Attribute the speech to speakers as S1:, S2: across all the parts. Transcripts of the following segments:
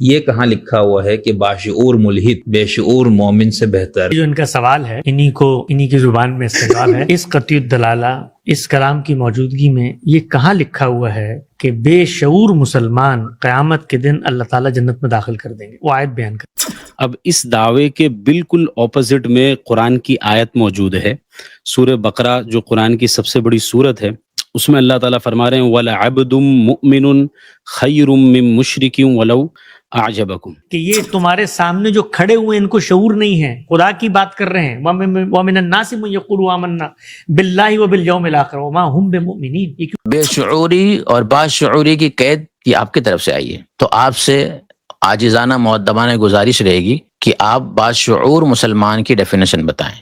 S1: یہ کہاں لکھا ہوا ہے کہ باشعور ملحد بے شعور مومن سے بہتر؟
S2: جو ان کا سوال ہے انہی کی زبان میں استعمال ہے اس قطعی الدلالہ اس کلام کی موجودگی میں یہ کہاں لکھا ہوا ہے کہ بے شعور مسلمان قیامت کے دن اللہ تعالیٰ جنت میں داخل کر دیں گے؟ وہ آیت بیان کر۔
S3: اب اس دعوے کے بالکل اپوزٹ میں قرآن کی آیت موجود ہے، سورہ بقرہ جو قرآن کی سب سے بڑی سورت ہے، اس میں اللہ تعالیٰ فرما رہے ہیں وَلَعَبْدٌ مُؤْمِنٌ خَيْرٌ مِّن مُشْرِكٍ وَلَوْ أَعْجَبَكُمْ،
S2: کہ یہ تمہارے سامنے جو کھڑے ہوئے ان کو شعور نہیں ہے، خدا کی بات کر رہے ہیں، وَمِنَ النَّاسِ مَن يَقُولُ آمَنَّا بِاللَّهِ وَبِالْيَوْمِ الْآخِرِ وَمَا هُمْ بِمُؤْمِنِينَ۔
S4: بے شعوری اور باشعوری کی قید یہ آپ کی طرف سے آئی ہے، تو آپ سے عاجزانہ مؤدبانہ گزارش رہے گی کہ آپ باشعور مسلمان کی ڈیفینیشن بتائیں،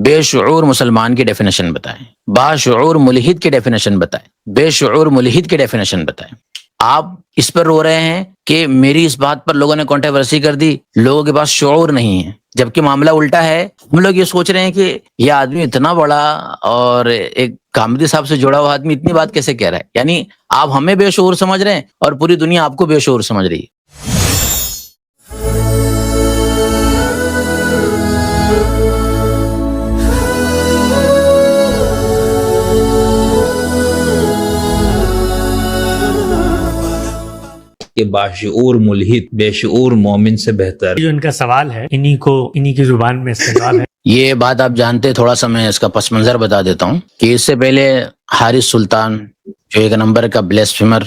S4: بے شعور مسلمان کی ڈیفینیشن بتائیں، باشعور ملحد کی ڈیفینیشن بتائیں، بے شعور ملحد کی ڈیفینیشن بتائیں۔ آپ اس پر رو رہے ہیں کہ میری اس بات پر لوگوں نے کنٹروورسی کر دی، لوگوں کے پاس شعور نہیں ہے، جبکہ معاملہ الٹا ہے۔ ہم لوگ یہ سوچ رہے ہیں کہ یہ آدمی اتنا بڑا اور ایک کامدی صاحب سے جڑا ہوا آدمی اتنی بات کیسے کہہ رہا ہے، یعنی آپ ہمیں بے شعور سمجھ رہے ہیں اور پوری دنیا آپ کو بے شعور سمجھ رہی ہے۔
S1: کہ باشعور ملحد بے شعور مومن سے بہتر؟
S2: جو ان کا سوال ہے انہی کی زبان میں استعمال ہے۔
S4: یہ بات آپ جانتے، تھوڑا سا میں اس کا پس منظر بتا دیتا ہوں کہ اس سے پہلے حارث سلطان جو ایک نمبر کا بلیسفیمر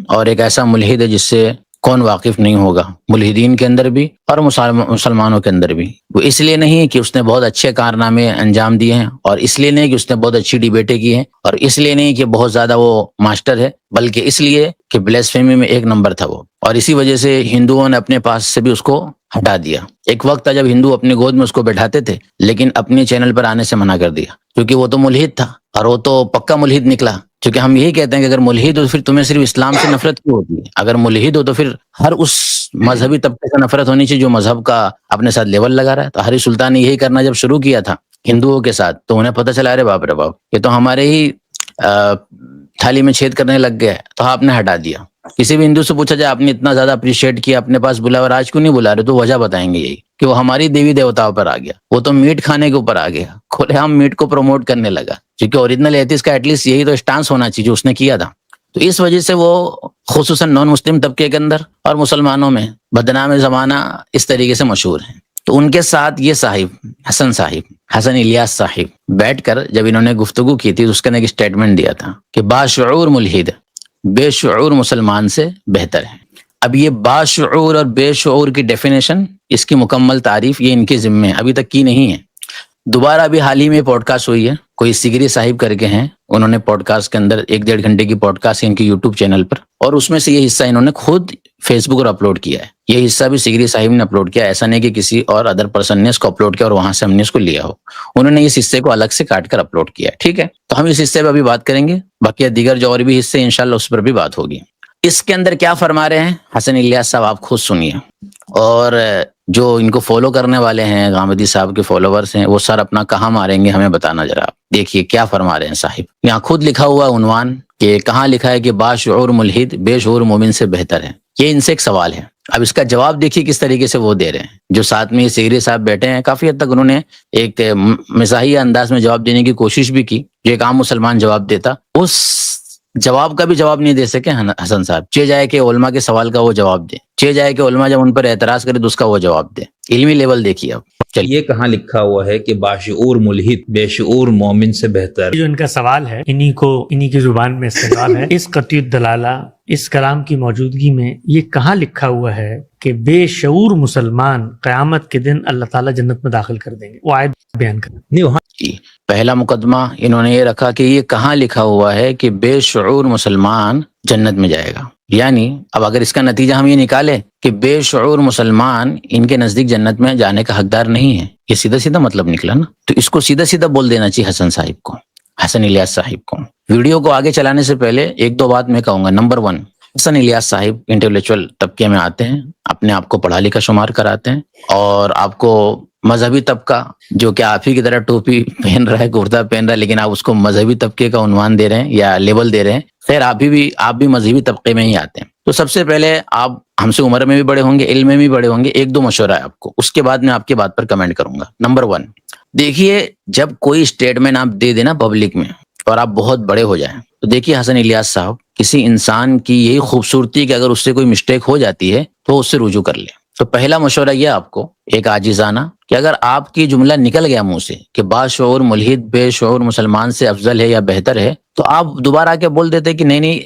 S4: اور ایک ایسا ملحد ہے جس سے کون واقف نہیں ہوگا، ملحدین کے اندر بھی اور مسلمانوں کے اندر بھی۔ وہ اس لیے نہیں کہ اس نے بہت اچھے کارنامے انجام دیے ہیں، اور اس لیے نہیں کہ اس نے بہت اچھی ڈیبیٹیں کی ہیں، اور اس لیے نہیں کہ بہت زیادہ وہ ماسٹر ہے، بلکہ اس لیے کہ بلیسفیمی میں ایک نمبر تھا وہ، اور اسی وجہ سے ہندوؤں نے اپنے پاس سے بھی اس کو ہٹا دیا۔ ایک وقت تھا جب ہندو اپنی گود میں اس کو بیٹھاتے تھے، لیکن اپنے چینل پر آنے سے منع کر دیا، کیونکہ وہ تو ملحد تھا، اور وہ تو پکا ملحد نکلا۔ کیونکہ ہم یہی کہتے ہیں کہ اگر ملحد ہو تو پھر تمہیں صرف اسلام سے نفرت کیوں ہوتی ہے؟ اگر ملحد ہو تو پھر ہر اس مذہبی طبقے سے نفرت ہونی چاہیے جو مذہب کا اپنے ساتھ لیول لگا رہا ہے۔ تو حارث سلطان نے یہی کرنا جب شروع کیا تھا ہندوؤں کے ساتھ، تو انہیں پتہ چلا، ارے باپ رے باپ، یہ تو ہمارے ہی تھالی میں چھید کرنے لگ گیا ہے، تو آپ نے ہٹا دیا۔ کسی بھی ہندو سے پوچھا جائے آپ نے اتنا زیادہ اپریشیٹ کیا، اپنے پاس بلایا اور آج کیوں نہیں بلا رہے، تو وجہ بتائیں گے یہی کہ وہ ہماری دیوی دیوتاؤں پر آ گیا، وہ تو میٹ کھانے کے اوپر آ گیا، کھلے عام میٹ کو پروموٹ کرنے لگا، کیونکہ اوریجنل ایتھیسٹ کا ایٹ لیسٹ یہی تو اسٹانس ہونا چاہیے جو اس نے کیا تھا۔ تو اس وجہ سے وہ خصوصاً نان مسلم طبقے کے اندر اور مسلمانوں میں بدنام زمانہ اس طریقے سے مشہور ہیں۔ تو ان کے ساتھ یہ صاحب حسن الیاس صاحب بیٹھ کر جب انہوں نے گفتگو کی تھی، تو اس کا ایک اسٹیٹمنٹ دیا تھا کہ باشعور ملحد بے شعور مسلمان سے بہتر ہے۔ اب یہ باشعور اور بے شعور کی ڈیفینیشن، اس کی مکمل تعریف یہ ان کے ذمے ہے، ابھی تک کی نہیں ہے۔ دوبارہ ابھی حال ہی میں پوڈ کاسٹ ہوئی ہے، کوئی سگری صاحب کر کے ہیں، انہوں نے پوڈ کاسٹ کے اندر 1-1.5 گھنٹے کی پوڈ کاسٹ ہے ان کی یوٹیوب چینل پر، اور اس میں سے یہ حصہ انہوں نے خود فیس بک پر اپلوڈ کیا ہے۔ یہ حصہ بھی سگری صاحب نے اپلوڈ کیا، ایسا نہیں کہ کسی اور ادر پرسن نے اس کو اپلوڈ کیا اور وہاں سے ہم نے اس کو لیا ہو، انہوں نے اس حصے کو الگ سے کاٹ کر اپلوڈ کیا ہے۔ ٹھیک ہے، تو ہم اس حصے پہ ابھی بات کریں گے، باقی دیگر جو اور بھی حصے انشاءاللہ اس پر بھی بات ہوگی۔ اس کے اندر کیا فرما رہے ہیں حسن الیاس صاحب، آپ خود سنیے، اور جو ان کو فالو کرنے والے ہیں، غامدی صاحب کے فالوورز ہیں، وہ سر اپنا کہاں ماریں گے ہمیں بتانا ذرا۔ دیکھیے کیا فرما رہے ہیں صاحب، یہاں خود لکھا ہوا عنوان کہ کہاں لکھا ہے کہ باشعور ملحد بے شعور مومن سے بہتر ہے۔ یہ ان سے ایک سوال ہے، اب اس کا جواب دیکھیے کس طریقے سے وہ دے رہے ہیں۔ جو ساتھ میں یہ سگری صاحب بیٹھے ہیں، کافی حد تک انہوں نے ایک مزاحیہ انداز میں جواب دینے کی کوشش بھی کی، جو ایک عام مسلمان جواب دیتا، اس جواب کا بھی جواب نہیں دے سکے حسن صاحب۔ چاہے جائے کہ علماء کے سوال کا وہ جواب دے، چاہے جائے کہ علماء جب ان پر اعتراض کرے تو اس کا وہ جواب دے۔ علمی لیول دیکھیے اب۔ چلیے،
S1: یہ کہاں لکھا ہوا ہے کہ باشعور ملحد بے شعور مومن سے بہتر؟
S2: جو ان کا سوال ہے انہی کی زبان میں استعمال ہے اس قطعی الدلالہ اس کلام کی موجودگی میں یہ کہاں لکھا ہوا ہے کہ بے شعور مسلمان قیامت کے دن اللہ تعالیٰ جنت میں داخل کر دیں گے؟ وہ آیت بیان کر۔
S1: نہیں، وہاں
S4: پہلا مقدمہ انہوں نے یہ رکھا کہ یہ کہاں لکھا ہوا ہے کہ بے شعور مسلمان جنت میں جائے گا، یعنی اب اگر اس کا نتیجہ ہم یہ نکالے کہ بے شعور مسلمان ان کے نزدیک جنت میں جانے کا حقدار نہیں ہے، یہ سیدھا سیدھا مطلب نکلا نا۔ تو اس کو سیدھا سیدھا بول دینا چاہیے حسن صاحب کو، حسن الیاس صاحب کو۔ ویڈیو کو آگے چلانے سے پہلے 1-2 بات میں کہوں گا۔ نمبر 1، حسن الیاس صاحب انٹلیکچوئل طبقے میں آتے ہیں، اپنے آپ کو پڑھا لکھا شمار کراتے ہیں، اور آپ کو مذہبی طبقہ جو کہ آپ ہی کی طرح ٹوپی پہن رہا ہے، کرتا پہن رہا ہے، لیکن آپ اس کو مذہبی طبقے کا عنوان دے رہے ہیں یا لیبل دے رہے ہیں۔ خیر، آپ بھی مذہبی طبقے میں ہی آتے ہیں، تو سب سے پہلے آپ ہم سے عمر میں بھی بڑے ہوں گے، علم میں بھی بڑے ہوں گے، ایک دو مشورہ ہے آپ کو، اس کے بعد میں آپ کی بات پر کمنٹ کروں گا۔ نمبر 1، دیکھیے جب کوئی اسٹیٹمنٹ آپ دے دینا پبلک میں اور آپ بہت بڑے ہو جائیں، تو دیکھیے حسن الیاس صاحب، کسی انسان کی یہی خوبصورتی کہ اگر اس سے کوئی مسٹیک ہو جاتی ہے تو اس سے رجوع کر لے۔ تو پہلا مشورہ یہ آپ کو ایک عاجزانہ کہ اگر آپ کی جملہ نکل گیا منہ سے کہ باشعور ملحد بے شعور مسلمان سے افضل ہے یا بہتر ہے، تو آپ دوبارہ آ کے بول دیتے کہ نہیں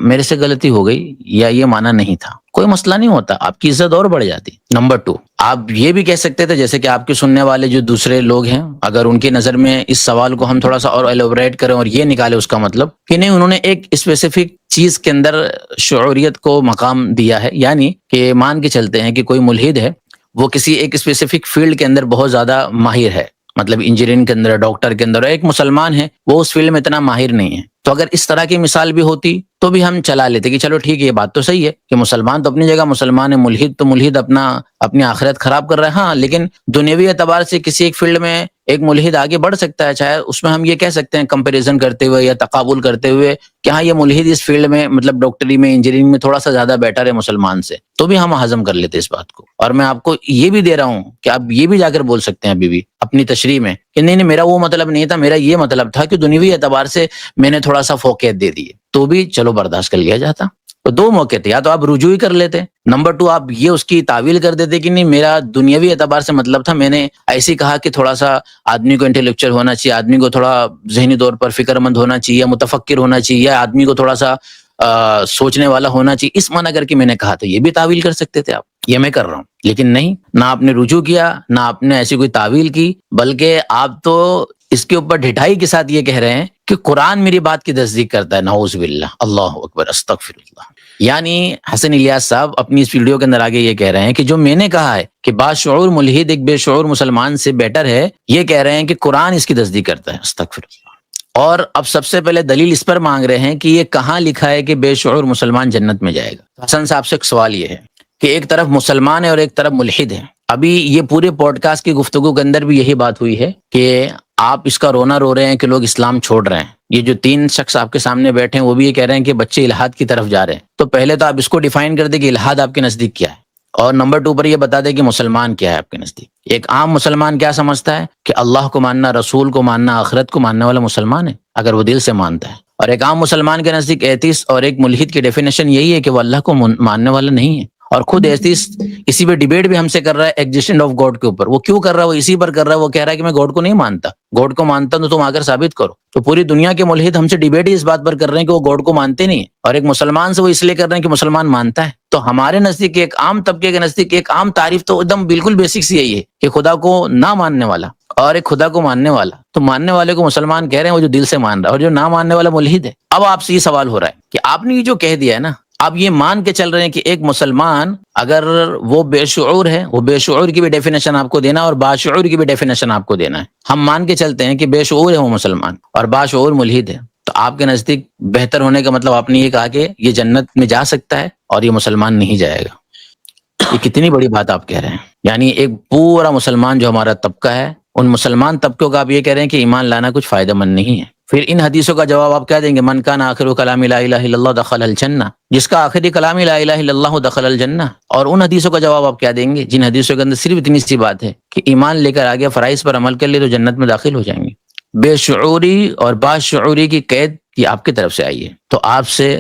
S4: میرے سے غلطی ہو گئی یا یہ مانا نہیں تھا، کوئی مسئلہ نہیں ہوتا، آپ کی عزت اور بڑھ جاتی۔ نمبر 2، آپ یہ بھی کہہ سکتے تھے جیسے کہ آپ کے سننے والے جو دوسرے لوگ ہیں، اگر ان کی نظر میں اس سوال کو ہم تھوڑا سا اور ایلوبریٹ کریں اور یہ نکالے اس کا مطلب کہ نہیں انہوں نے ایک اسپیسیفک چیز کے اندر شعوریت کو مقام دیا ہے، یعنی کہ مان کے چلتے ہیں کہ کوئی ملحد ہے، وہ کسی ایک اسپیسیفک فیلڈ کے اندر بہت زیادہ ماہر ہے، مطلب انجینئرنگ کے اندر، ڈاکٹر کے اندر، ایک مسلمان ہے وہ اس فیلڈ میں اتنا ماہر نہیں ہے، تو اگر اس طرح کی مثال بھی ہوتی تو بھی ہم چلا لیتے کہ چلو ٹھیک ہے، یہ بات تو صحیح ہے کہ مسلمان تو اپنی جگہ مسلمان ہے، ملحد تو ملحد اپنی آخرت خراب کر رہا ہے، ہاں لیکن دنیوی اعتبار سے کسی ایک فیلڈ میں ایک ملحد آگے بڑھ سکتا ہے، چاہے اس میں ہم یہ کہہ سکتے ہیں کمپیریزن کرتے ہوئے یا تقابل کرتے ہوئے کہ ہاں یہ ملحد اس فیلڈ میں مطلب ڈاکٹری میں انجینئرنگ میں تھوڑا سا زیادہ بیٹر ہے مسلمان سے، تو بھی ہم ہضم کر لیتے اس بات کو۔ اور میں آپ کو یہ بھی دے رہا ہوں کہ آپ یہ بھی جا کر بول سکتے ہیں ابھی بھی اپنی تشریح میں کہ نہیں میرا وہ مطلب نہیں تھا، میرا یہ مطلب تھا کہ دنیوی اعتبار سے میں نے تھوڑا سا فوقیت دے دی ہے، تو بھی چلو برداشت کر لیا جاتا۔ تو دو موقع تھے، یا تو آپ رجوع ہی کر لیتے، نمبر 2 آپ یہ اس کی تعویل کر دیتے کہ نہیں میرا دنیاوی اعتبار سے مطلب تھا، میں نے ایسے کہا کہ تھوڑا سا آدمی کو انٹلیکچوئل ہونا چاہیے، آدمی کو تھوڑا ذہنی طور پر فکر مند ہونا چاہیے، متفکر ہونا چاہیے، یا آدمی کو تھوڑا سا سوچنے والا ہونا چاہیے، اس معنی کر کے میں نے کہا، تو یہ بھی تعویل کر سکتے تھے آپ، یہ میں کر رہا ہوں، لیکن نہیں، نہ آپ نے رجوع کیا، نہ آپ نے ایسی کوئی تعویل کی، بلکہ آپ تو اس کے اوپر ڈھٹائی کے ساتھ یہ کہہ رہے ہیں کہ قرآن میری بات کی تصدیق کرتا ہے، نعوذ باللہ، اللہ اکبر، استغفر اللہ۔ یعنی حسن الیاس صاحب اپنی اس ویڈیو کے اندر آگے یہ کہہ رہے ہیں کہ جو میں نے کہا ہے کہ باشعور ملحد ایک بے شعور مسلمان سے بیٹر ہے، یہ کہہ رہے ہیں کہ قرآن اس کی تصدیق کرتا ہے، استغفر اللہ۔ اور اب سب سے پہلے دلیل اس پر مانگ رہے ہیں کہ یہ کہاں لکھا ہے کہ بے شعور مسلمان جنت میں جائے گا۔ حسن صاحب سے ایک سوال یہ ہے کہ ایک طرف مسلمان ہے اور ایک طرف ملحد ہے، ابھی یہ پورے پوڈ کاسٹ کی گفتگو کے اندر بھی یہی بات ہوئی ہے کہ آپ اس کا رونا رو رہے ہیں کہ لوگ اسلام چھوڑ رہے ہیں، یہ جو 3 شخص آپ کے سامنے بیٹھے ہیں وہ بھی یہ کہہ رہے ہیں کہ بچے الحاد کی طرف جا رہے ہیں، تو پہلے تو آپ اس کو ڈیفائن کر دیں کہ الحاد آپ کے نزدیک کیا ہے، اور نمبر 2 پر یہ بتا دیں کہ مسلمان کیا ہے آپ کے نزدیک۔ ایک عام مسلمان کیا سمجھتا ہے کہ اللہ کو ماننا، رسول کو ماننا، آخرت کو ماننے والا مسلمان ہے اگر وہ دل سے مانتا ہے، اور ایک عام مسلمان کے نزدیک ایتھیسٹ اور ایک ملحد کی ڈیفینیشن یہی ہے کہ وہ اللہ کو ماننے والا نہیں ہے، اور خود ایتھیسٹ اسی پہ ڈیبیٹ بھی ہم سے کر رہا ہے ایگزسٹنس آف گاڈ کے اوپر۔ وہ کیوں کر رہا ہے؟ وہ اسی پر کر رہا ہے، وہ کہہ رہا ہے کہ میں گاڈ کو نہیں مانتا، گاڈ کو مانتا ہوں تو تم آ کر ثابت کرو۔ تو پوری دنیا کے ملحد ہم سے ڈیبیٹ ہی اس بات پر کر رہے ہیں کہ وہ گاڈ کو مانتے نہیں ہیں، اور ایک مسلمان سے وہ اس لیے کر رہے ہیں کہ مسلمان مانتا ہے۔ تو ہمارے نزدیک ایک عام طبقے کے نزدیک ایک عام تعریف تو ایک دم بالکل بیسک سی یہی ہے کہ خدا کو نہ ماننے والا اور ایک خدا کو ماننے والا، تو ماننے والے کو مسلمان کہہ رہے ہیں، وہ جو دل سے مان رہا ہے، اور جو نہ ماننے والا ملحد ہے۔ اب آپ سے یہ سوال ہو رہا ہے کہ آپ نے یہ جو کہہ دیا ہے نا، آپ یہ مان کے چل رہے ہیں کہ ایک مسلمان اگر وہ بے شعور ہے، وہ بے شعور کی بھی ڈیفینیشن آپ کو دینا اور باشعور کی بھی ڈیفینیشن آپ کو دینا ہے۔ ہم مان کے چلتے ہیں کہ بے شعور ہے وہ مسلمان اور باشعور ملحد ہے، تو آپ کے نزدیک بہتر ہونے کا مطلب آپ نے یہ کہا کہ یہ جنت میں جا سکتا ہے اور یہ مسلمان نہیں جائے گا۔ یہ کتنی بڑی بات آپ کہہ رہے ہیں، یعنی ایک پورا مسلمان جو ہمارا طبقہ ہے، ان مسلمان طبقوں کا آپ یہ کہہ رہے ہیں کہ ایمان لانا کچھ فائدہ مند نہیں ہے۔ پھر ان حدیثوں کا جواب آپ کیا دیں گے؟ من کان آخر کلام لا الہ الا اللہ دخل الجنہ، جس کا آخری کلام لا الہ الا اللہ دخل الجنہ۔ اور ان حدیثوں کا جواب آپ کیا دیں گے جن حدیثوں کے اندر صرف اتنی سی بات ہے کہ ایمان لے کر آگے فرائض پر عمل کر لے تو جنت میں داخل ہو جائیں گے۔ بے شعوری اور باشعوری کی قید یہ آپ کی طرف سے آئی ہے، تو آپ سے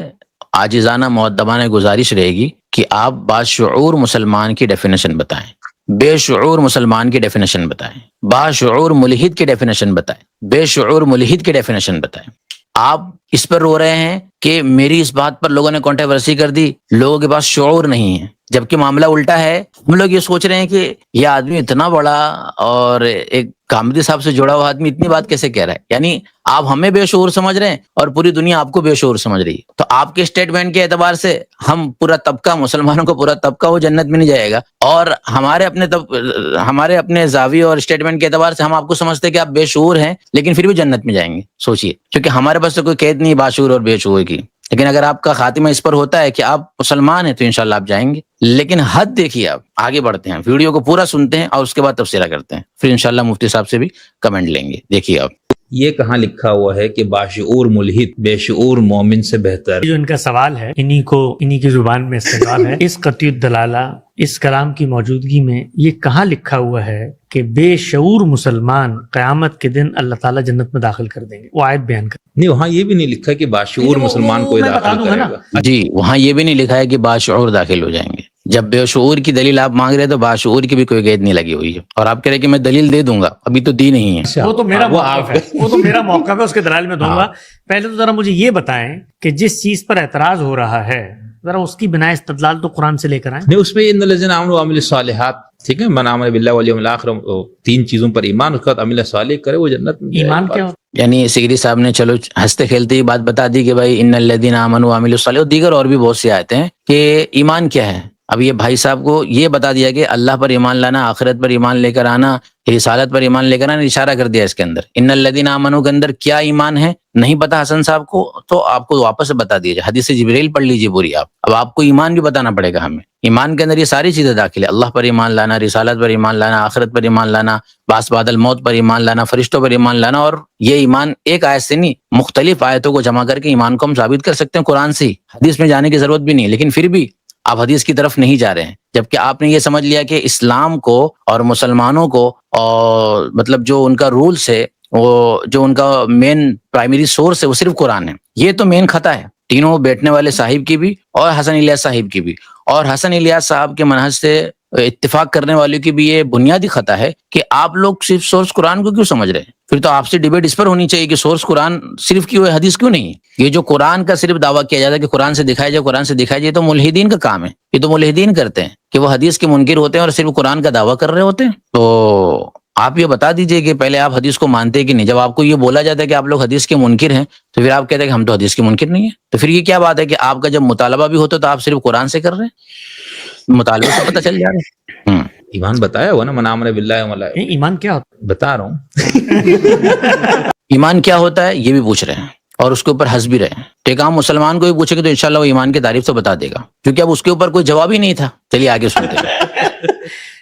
S4: عاجزانہ مؤدبانہ گزارش رہے گی کہ آپ باشعور مسلمان کی ڈیفینیشن بتائیں، بے شعور مسلمان کی ڈیفینیشن بتائیں، باشعور ملحد کی ڈیفینیشن بتائیں، بے شعور ملحد کی ڈیفینیشن بتائیں۔ آپ اس پر رو رہے ہیں کہ میری اس بات پر لوگوں نے کنٹروورسی کر دی، لوگوں کے پاس شعور نہیں ہے، جبکہ معاملہ الٹا ہے۔ ہم لوگ یہ سوچ رہے ہیں کہ یہ آدمی اتنا بڑا اور ایک کامدی صاحب سے جڑا ہوا آدمی اتنی بات کیسے کہہ رہا ہے، یعنی آپ ہمیں بے شعور سمجھ رہے ہیں اور پوری دنیا آپ کو بے شعور سمجھ رہی ہے۔ تو آپ کے اسٹیٹمنٹ کے اعتبار سے ہم پورا طبقہ، مسلمانوں کو پورا طبقہ وہ جنت میں نہیں جائے گا، اور ہمارے اپنے زاویے اور اسٹیٹمنٹ کے اعتبار سے ہم آپ کو سمجھتے ہیں کہ آپ بے شعور ہیں لیکن پھر بھی جنت میں جائیں گے۔ سوچئے، کیونکہ ہمارے پاس تو کوئی قید نہیں باشعور اور بے شعور کی، لیکن اگر آپ کا خاتمہ اس پر ہوتا ہے کہ آپ مسلمان ہیں تو انشاءاللہ آپ جائیں گے۔ لیکن حد دیکھیے، آپ آگے بڑھتے ہیں، ویڈیو کو پورا سنتے ہیں اور اس کے بعد تفسیرہ کرتے ہیں، پھر انشاءاللہ مفتی صاحب سے بھی کمنٹ لیں گے۔ دیکھیے آپ
S1: یہ کہاں لکھا ہوا ہے کہ باشعور ملحد بے شعور مومن سے بہتر؟
S2: جو ان کا سوال ہے انہی کی زبان میں استعمال ہے اس قطعی الدلالہ اس کلام کی موجودگی میں یہ کہاں لکھا ہوا ہے کہ بے شعور مسلمان قیامت کے دن اللہ تعالیٰ جنت میں داخل کر دیں گے؟ وہ آیت بیان کر
S1: نہیں، وہاں یہ بھی نہیں لکھا کہ باشعور مسلمان کوئی
S2: میں بتا
S1: داخل
S2: دوں گا
S1: کرے
S2: نا۔
S1: گا۔
S4: جی وہاں یہ بھی نہیں لکھا ہے کہ باشعور داخل ہو جائیں گے۔ جب بے شعور کی دلیل آپ مانگ رہے ہیں تو باشعور کی بھی کوئی قید نہیں لگی ہوئی ہے، اور آپ کہہ رہے ہیں کہ میں دلیل دے دوں گا، ابھی تو دی نہیں ہے۔
S2: وہ تو میرا موقف ہے، وہ تو میرا موقف ہے، اس کے دلائل میں دوں گا۔ پہلے تو ذرا مجھے یہ بتائیں کہ جس چیز پر اعتراض ہو رہا ہے ذرا اس کی بنا استدلال تو قرآن سے لے کر آئیں۔
S1: نہیں، اس میں ان الذین آمنوا وعملوا الصالحات، ٹھیک ہے، من آمن باللہ والیوم الآخر، تین چیزوں پر ایمان، اس کے بعد عمل صالح کرے وہ جنت میں جائے۔
S2: ایمان کیا ہوتا
S4: یعنی سیری صاحب نے چلو ہنستے کھیلتے ہی بات بتا دی کہ بھائی ان الذین آمنوا وعملوا الصالحات، اور دیگر اور بھی بہت سی آیتیں ہیں کہ ایمان کیا ہے۔ اب یہ بھائی صاحب کو یہ بتا دیا کہ اللہ پر ایمان لانا، آخرت پر ایمان لے کر آنا، رسالت پر ایمان لے کر آنا، اشارہ کر دیا اس کے اندر۔ ان الذین آمنوا کے اندر کیا ایمان ہے نہیں پتا حسن صاحب کو، تو آپ کو واپس سے بتا دیا جائے، حدیث جبریل پڑھ لیجیے پوری آپ۔ اب آپ کو ایمان بھی بتانا پڑے گا ہمیں۔ ایمان کے اندر یہ ساری چیزیں داخل ہے، اللہ پر ایمان لانا، رسالت پر ایمان لانا، آخرت پر ایمان لانا، بعث بعد الموت پر ایمان لانا، فرشتوں پر ایمان لانا۔ اور یہ ایمان ایک آیت سے نہیں، مختلف آیتوں کو جمع کر کے ایمان کو ہم ثابت کر سکتے ہیں قرآن سے ہی، حدیث میں جانے کی ضرورت بھی نہیں ہے۔ لیکن پھر بھی آپ حدیث کی طرف نہیں جا رہے ہیں، جبکہ آپ نے یہ سمجھ لیا کہ اسلام کو اور مسلمانوں کو اور مطلب جو ان کا رولس ہے، وہ جو ان کا مین پرائمری سورس ہے وہ صرف قرآن ہے۔ یہ تو مین خطا ہے تینوں بیٹھنے والے صاحب کی بھی اور حسن الیاس صاحب کی بھی، اور حسن الیاس صاحب کے منہج سے اتفاق کرنے والوں کی بھی یہ بنیادی خطا ہے کہ آپ لوگ صرف سورس قرآن کو کیوں سمجھ رہے ہیں۔ پھر تو آپ سے ڈیبیٹ اس پر ہونی چاہیے کہ سورس قرآن صرف کیوں ہے، حدیث کیوں نہیں ہے۔ یہ جو قرآن کا صرف دعویٰ کیا جاتا ہے کہ قرآن سے دکھایا جائے، قرآن سے دکھایا جائے، تو ملحدین کا کام ہے، یہ تو ملحدین کرتے ہیں کہ وہ حدیث کے منکر ہوتے ہیں اور صرف قرآن کا دعویٰ کر رہے ہوتے ہیں۔ تو آپ یہ بتا دیجئے کہ پہلے آپ حدیث کو مانتے ہیں کہ نہیں۔ جب آپ کو یہ بولا جاتا ہے کہ آپ لوگ حدیث کے منکر ہیں تو پھر آپ کہتے ہیں کہ ہم تو حدیث کے منکر نہیں ہیں، تو پھر یہ کیا بات ہے کہ آپ کا جب مطالبہ بھی ہوتا ہے تو آپ صرف قرآن سے کر رہے ہیں، مطالبے سے پتہ چل جا رہا ہے۔
S1: ایمان بتایا ہوا نا، من آمن باللہ وملائکہ،
S2: ایمان کیا ہوتا
S1: بتا رہا ہوں۔
S4: ایمان کیا ہوتا ہے یہ بھی پوچھ رہے ہیں اور اس کے اوپر ہنس بھی رہے ہیں۔ ایک عام مسلمان کو بھی پوچھے گا تو انشاءاللہ وہ ایمان کی تعریف تو بتا دے گا، کیونکہ اب اس کے اوپر کوئی جواب ہی نہیں تھا۔ چلیے آگے سنتے ہیں۔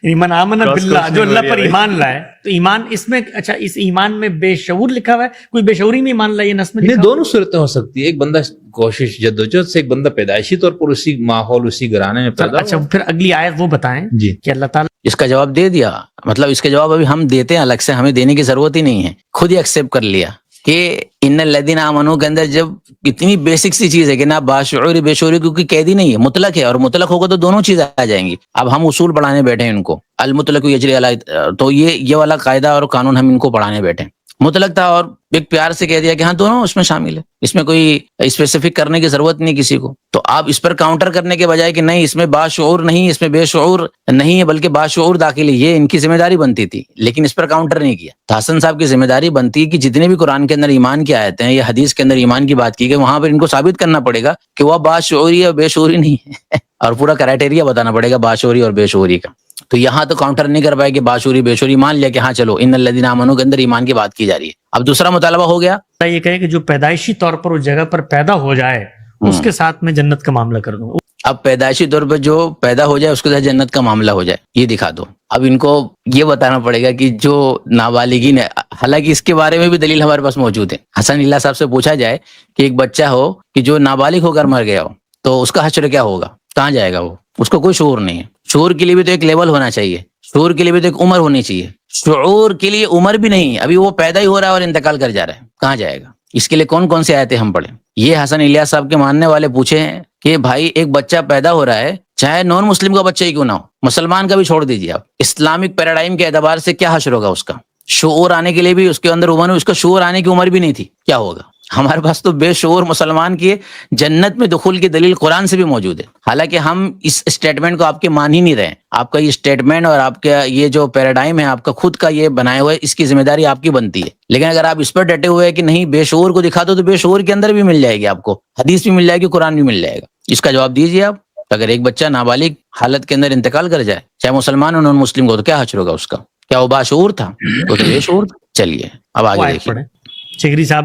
S2: ایمان آمن باللہ، جو اللہ پر ایمان لائے، تو ایمان اس میں، اچھا اس ایمان میں بے شعور لکھا ہوا ہے، کوئی بے شعوری میں ایمان لائے، یہ نص میں لکھا
S1: نہیں،
S2: ہوا ہے؟
S1: دونوں صورتیں ہو سکتی ہے۔ ایک بندہ کوشش جدوجہد سے، ایک بندہ پیدائشی طور پر اسی ماحول اسی گھرانے میں پیدا
S2: اچھا
S1: ہوا۔
S2: پھر اگلی آیت وہ بتائیں
S1: جی،
S2: کہ اللہ تعالیٰ
S4: اس کا جواب دے دیا، مطلب اس کا جواب ابھی ہم دیتے ہیں الگ سے، ہمیں دینے کی ضرورت ہی نہیں ہے، خود ہی ایکسیپٹ کر لیا کہ ان الذین آمنوا کے اندر جب اتنی بیسک سی چیز ہے کہ نہ باشعور بے شعوری کیونکہ قید ہی نہیں ہے، مطلق ہے، اور مطلق ہوگا تو دونوں چیزیں آ جائیں گی۔ اب ہم اصول پڑھانے بیٹھے ہیں ان کو، المطلق یجری علی، تو یہ والا قاعدہ اور قانون ہم ان کو پڑھانے بیٹھے ہیں۔ مطلق تھا اور ایک پیار سے کہہ دیا کہ ہاں دونوں اس میں شامل ہے، اس میں کوئی اسپیسیفک کرنے کی ضرورت نہیں کسی کو۔ تو آپ اس پر کاؤنٹر کرنے کے بجائے کہ نہیں اس میں باشعور نہیں، اس میں بے شعور نہیں ہے بلکہ باشعور داخل ہے، یہ ان کی ذمہ داری بنتی تھی، لیکن اس پر کاؤنٹر نہیں کیا۔ تو حسن صاحب کی ذمہ داری بنتی ہے کہ جتنے بھی قرآن کے اندر ایمان کی آیتیں ہیں یا حدیث کے اندر ایمان کی بات کی گئی، وہاں پر ان کو ثابت کرنا پڑے گا کہ وہ باشعوری اور بے شعوری نہیں ہے، اور پورا کرائٹیریا بتانا پڑے گا باشعوری اور بے شعوری کا۔ تو یہاں تو کاؤنٹر نہیں کر پائے کہ باشعوری بے شعوری، مان لیا کہ ہاں چلو ان الذین آمنوا کے اندر ایمان کی بات کی جا رہی ہے۔ اب دوسرا مطالبہ ہو گیا،
S2: یہ کہے کہ جو پیدائشی طور پر اس جگہ پر پیدا ہو جائے اس کے ساتھ میں جنت کا معاملہ کر دوں۔
S4: اب پیدائشی طور پر جو پیدا ہو جائے اس کے ساتھ جنت کا معاملہ ہو جائے، یہ دکھا دو۔ اب ان کو یہ بتانا پڑے گا کہ جو نابالغین ہے، حالانکہ اس کے بارے میں بھی دلیل ہمارے پاس موجود ہے۔ حسن اللہ صاحب سے پوچھا جائے کہ ایک بچہ ہو کہ جو نابالغ ہو کر مر گیا ہو تو اس کا حشر کیا ہوگا، کہاں جائے گا وہ؟ اس کو کوئی شعور نہیں ہے۔ شعور کے لیے بھی تو ایک لیول ہونا چاہیے، شعور کے لیے بھی تو ایک عمر ہونی چاہیے۔ شعور کے لیے عمر بھی نہیں ہے، ابھی وہ پیدا ہی ہو رہا ہے اور انتقال کر جا رہا ہے، کہاں جائے گا؟ اس کے لیے کون کون سی آیتیں ہم پڑھیں؟ یہ حسن الیاس صاحب کے ماننے والے پوچھے ہیں کہ بھائی ایک بچہ پیدا ہو رہا ہے، چاہے نان مسلم کا بچہ ہی کیوں نہ ہو، مسلمان کا بھی چھوڑ دیجیے آپ، اسلامک پیراڈائم کے اعتبار سے کیا حشر ہوگا اس کا؟ شعور آنے کے لیے بھی اس کے اندر عمر، اس کا شعور آنے کی عمر بھی نہیں تھی، کیا ہوگا؟ ہمارے پاس تو بے شعور مسلمان کی جنت میں دخول کی دلیل قرآن سے بھی موجود ہے، حالانکہ ہم اس اسٹیٹمنٹ کو آپ کے مان ہی نہیں رہے ہیں۔ آپ کا یہ اسٹیٹمنٹ اور آپ کا یہ جو پیراڈائم ہے آپ کا خود کا یہ بنائے ہوئے، اس کی ذمہ داری آپ کی بنتی ہے۔ لیکن اگر آپ اس پر ڈٹے ہوئے کہ نہیں بے شعور کو دکھا دو، تو بے شعور کے اندر بھی مل جائے گی آپ کو، حدیث بھی مل جائے گی، قرآن بھی مل جائے گا۔ اس کا جواب دیجیے آپ۔ اگر ایک بچہ نابالغ حالت کے اندر انتقال کر جائے، چاہے مسلمان ہو نان مسلم کو، تو کیا حشر ہوگا اس کا؟ کیا وہ باشعور تھا؟ وہ تو بے شعور تھا۔ چلیے اب آگے دیکھیے۔
S2: چگری صاحب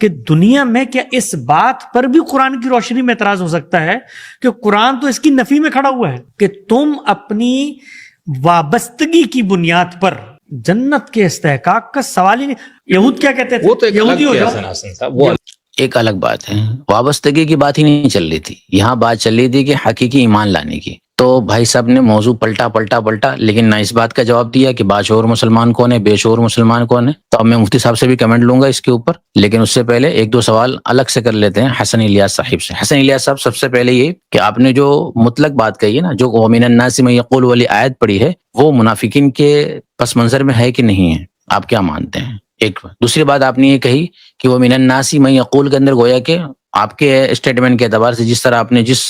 S2: کہ دنیا میں کیا اس بات پر بھی قرآن کی روشنی میں اعتراض ہو سکتا ہے کہ قرآن تو اس کی نفی میں کھڑا ہوا ہے کہ تم اپنی وابستگی کی بنیاد پر جنت کے استحقاق کا سوال ہی نہیں. یہود کیا کہتے تھے؟
S1: وہ تو ایک
S2: یہودی ہو
S1: الگ
S2: جاؤ.
S1: حسن حسن صاحب، وہ
S4: ایک الگ بات ہے، وابستگی کی بات ہی نہیں چل رہی تھی، یہاں بات چل رہی تھی کہ حقیقی ایمان لانے کی. تو بھائی صاحب نے موضوع پلٹا لیکن نہ اس بات کا جواب دیا کہ باشعور مسلمان کون ہے، بے شعور مسلمان کون ہے. تو اب میں مفتی صاحب سے بھی کمنٹ لوں گا اس کے اوپر، لیکن اس سے پہلے ایک دو سوال الگ سے کر لیتے ہیں حسن الیاس صاحب سے. حسن الیاس صاحب، سب سے پہلے یہ کہ آپ نے جو مطلق بات کہی ہے نا، جو وَمِنَ النَّاسِ مَن يَقُولُ والی آیت پڑھی ہے، وہ منافقین کے پس منظر میں ہے کہ نہیں ہے؟ آپ کیا مانتے ہیں؟ ایک دوسری بات آپ نے یہ کہی کہ وہ من الناس من یقول کے اندر گویا کہ آپ کے اسٹیٹمنٹ کے اعتبار سے جس طرح آپ نے جس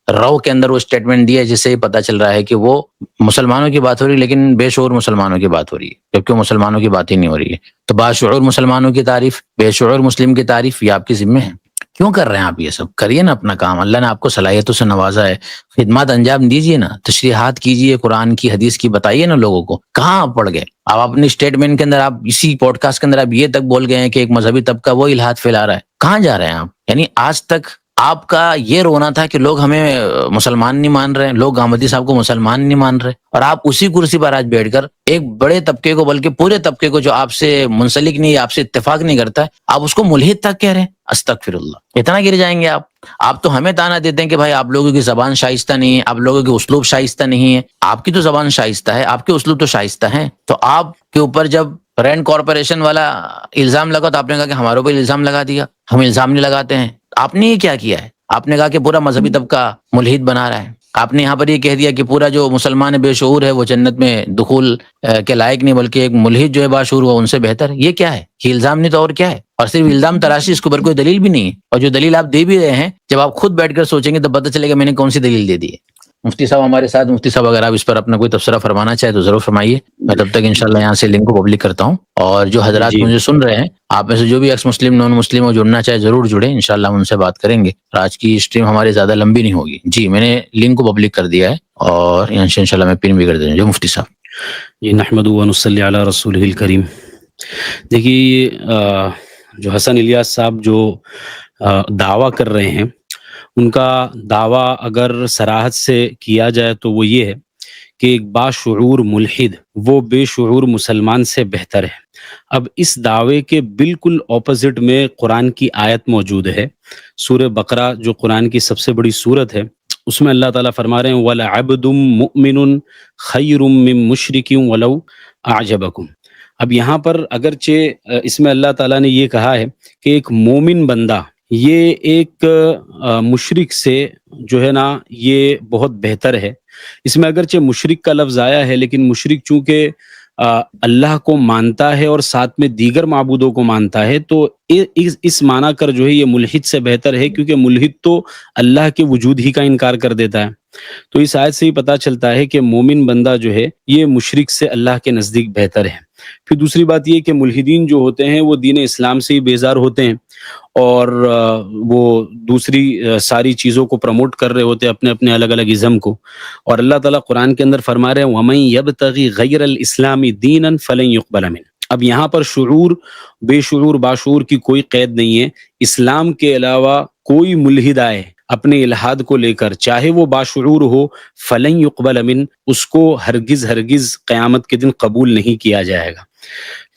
S4: رو کے اندر وہ اسٹیٹمنٹ دیا، جس سے یہ پتہ چل رہا ہے کہ وہ مسلمانوں کی بات ہو رہی ہے لیکن بے شعور مسلمانوں کی بات ہو رہی ہے، جبکہ مسلمانوں کی بات ہی نہیں ہو رہی ہے. تو باشعور مسلمانوں کی تعریف، بے شعور مسلم کی تعریف، یہ آپ کی ذمہ ہے. کیوں کر رہے ہیں آپ یہ سب؟ کریے نا اپنا کام، اللہ نے آپ کو صلاحیتوں سے نوازا ہے، خدمات انجام دیجیے نا، تشریحات کیجیے، قرآن کی حدیث کی بتائیے نا لوگوں کو. کہاں آپ پڑ گئے؟ آپ اپنے اسٹیٹمنٹ کے اندر، آپ اسی پوڈ کاسٹ کے اندر آپ یہ تک بول گئے ہیں کہ ایک مذہبی طبقہ وہ الہات پھیلا رہا ہے. کہاں جا رہے ہیں آپ؟ یعنی آج تک آپ کا یہ رونا تھا کہ لوگ ہمیں مسلمان نہیں مان رہے، لوگ احمدی صاحب کو مسلمان نہیں مان رہے، اور آپ اسی کرسی پر آج بیٹھ کر ایک بڑے طبقے کو، بلکہ پورے طبقے کو جو آپ سے منسلک نہیں، آپ سے اتفاق نہیں کرتا ہے، آپ اس کو ملحد تک کہہ رہے ہیں. استغفر اللہ، اتنا گر جائیں گے آپ؟ آپ تو ہمیں تانا دیتے ہیں کہ بھائی آپ لوگوں کی زبان شائستہ نہیں ہے، آپ لوگوں کی اسلوب شائستہ نہیں ہے. آپ کی تو زبان شائستہ ہے، آپ کے اسلوب تو شائستہ ہیں. تو آپ کے اوپر جب رینڈ کارپوریشن والا الزام لگا تو آپ نے کہا کہ ہمارے اوپر الزام لگا دیا، ہم الزام نہیں لگاتے ہیں. آپ نے یہ کیا کیا ہے؟ آپ نے کہا کہ پورا مذہبی طبقہ ملحد بنا رہا ہے. آپ نے یہاں پر یہ کہہ دیا کہ پورا جو مسلمان بے شعور ہے وہ جنت میں دخول کے لائق نہیں، بلکہ ایک ملحد جو ہے باشعور وہ ان سے بہتر ہے. یہ کیا ہے؟ یہ الزام نہیں تو اور کیا ہے؟ اور صرف الزام تراشی، اس کے اوپر کوئی دلیل بھی نہیں ہے. اور جو دلیل آپ دے بھی رہے ہیں، جب آپ خود بیٹھ کر سوچیں گے تو پتہ چلے گا میں نے کون سی دلیل دے دی ہے. مفتی صاحب ہمارے ساتھ، مفتی صاحب اگر آپ اس پر اپنا کوئی تبصرہ فرمانا چاہے تو ضرور فرمائیے. میں تب تک انشاءاللہ یہاں سے لنک کو پبلک کرتا ہوں، اور جو حضرات
S3: جی
S4: مجھے سن رہے ہیں، آپ میں سے جو بھی ایکس مسلم نان مسلم ہو جڑنا چاہے ضرور جڑیں، انشاءاللہ ہم ان سے بات کریں گے. آج کی اسٹریم ہماری زیادہ لمبی نہیں ہوگی. جی میں نے لنک کو پبلک کر دیا ہے، اور یہاں سے انشاءاللہ میں پن بھی کر دیں. جو مفتی صاحب
S3: یہ نحمد و نصلی علی رسولہ الکریم. دیکھیے جو حسن الیاس صاحب جو دعویٰ کر رہے ہیں، ان کا دعویٰ اگر صراحت سے کیا جائے تو وہ یہ ہے کہ ایک باشعور ملحد وہ بے شعور مسلمان سے بہتر ہے. اب اس دعوے کے بالکل اپوزٹ میں قرآن کی آیت موجود ہے. سورہ بقرہ جو قرآن کی سب سے بڑی سورت ہے، اس میں اللہ تعالیٰ فرما رہے ہیں وَلَعَبْدٌ مُؤْمِنٌ خَيْرٌ مِّن مُشْرِكٍ وَلَوْ أَعْجَبَكُمْ. اب یہاں پر اگرچہ اس میں اللہ تعالیٰ نے یہ کہا ہے کہ ایک مومن بندہ یہ ایک مشرک سے جو ہے نا یہ بہت بہتر ہے. اس میں اگرچہ مشرک کا لفظ آیا ہے، لیکن مشرک چونکہ اللہ کو مانتا ہے اور ساتھ میں دیگر معبودوں کو مانتا ہے، تو اس معنی کر جو ہے یہ ملحد سے بہتر ہے، کیونکہ ملحد تو اللہ کے وجود ہی کا انکار کر دیتا ہے. تو اس آیت سے ہی پتہ چلتا ہے کہ مومن بندہ جو ہے یہ مشرک سے اللہ کے نزدیک بہتر ہے. پھر دوسری بات یہ کہ ملحدین جو ہوتے ہیں وہ دین اسلام سے ہی بیزار ہوتے ہیں، اور وہ دوسری ساری چیزوں کو پروموٹ کر رہے ہوتے ہیں، اپنے اپنے الگ الگ ازم کو. اور اللہ تعالیٰ قرآن کے اندر فرما رہے ہیں وَمَن يَبْتَغِ غَيْرَ الْإِسْلَامِ دِينًا فَلَن يُقْبَلَ مِنْهُ. اب یہاں پر شعور، بے شعور، باشعور کی کوئی قید نہیں ہے. اسلام کے علاوہ کوئی ملحد آئے اپنے الہاد کو لے کر، چاہے وہ باشعور ہو، فَلَن يُقْبَلَ مِنْهُ، اس کو ہرگز قیامت کے دن قبول نہیں کیا جائے گا.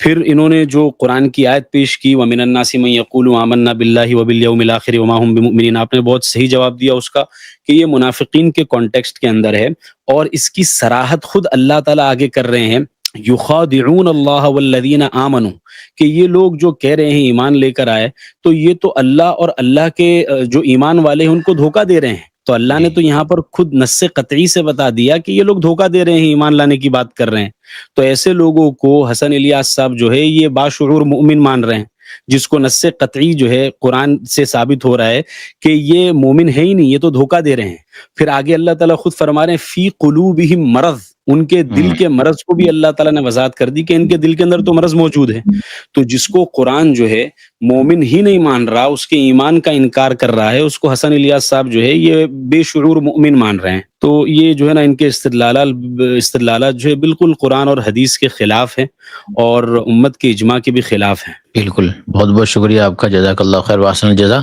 S3: پھر انہوں نے جو قرآن کی آیت پیش کی وَمِنَ النَّاسِ مَن يَقُولُ آمَنَّا بِاللَّهِ وَبِالْيَوْمِ الْآخِرِ وَمَا هُم بِمُؤْمِنِينَ. آپ نے بہت صحیح جواب دیا اس کا کہ یہ منافقین کے کانٹیکسٹ کے اندر ہے، اور اس کی صراحت خود اللہ تعالیٰ آگے کر رہے ہیں یخادعون اللہ والذین آمنوا، کہ یہ لوگ جو کہہ رہے ہیں ایمان لے کر آئے، تو یہ تو اللہ اور اللہ کے جو ایمان والے ہیں ان کو دھوکہ دے رہے ہیں. تو اللہ نے تو یہاں پر خود نص قطعی سے بتا دیا کہ یہ لوگ دھوکہ دے رہے ہیں، ایمان لانے کی بات کر رہے ہیں. تو ایسے لوگوں کو حسن الیاس صاحب جو ہے یہ باشعور مومن مان رہے ہیں، جس کو نص قطعی جو ہے قرآن سے ثابت ہو رہا ہے کہ یہ مومن ہے ہی نہیں، یہ تو دھوکہ دے رہے ہیں. پھر آگے اللہ تعالیٰ خود فرما رہے ہیں فی قلوبہم مرض، ان کے دل کے مرض کو بھی اللہ تعالیٰ نے وضاحت کر دی کہ ان کے دل کے اندر تو مرض موجود ہے. تو جس کو قرآن جو ہے مومن ہی نہیں مان رہا، اس کے ایمان کا انکار کر رہا ہے، اس کو حسن الیاس صاحب جو ہے یہ بے شعور مؤمن مان رہے ہیں. تو یہ جو ہے نا ان کے استدلالات جو ہے بالکل قرآن اور حدیث کے خلاف ہیں اور امت کے اجماع کے بھی خلاف ہیں.
S4: بالکل. بہت بہت شکریہ آپ کا، جزاک اللہ خیر واحسن الجزا.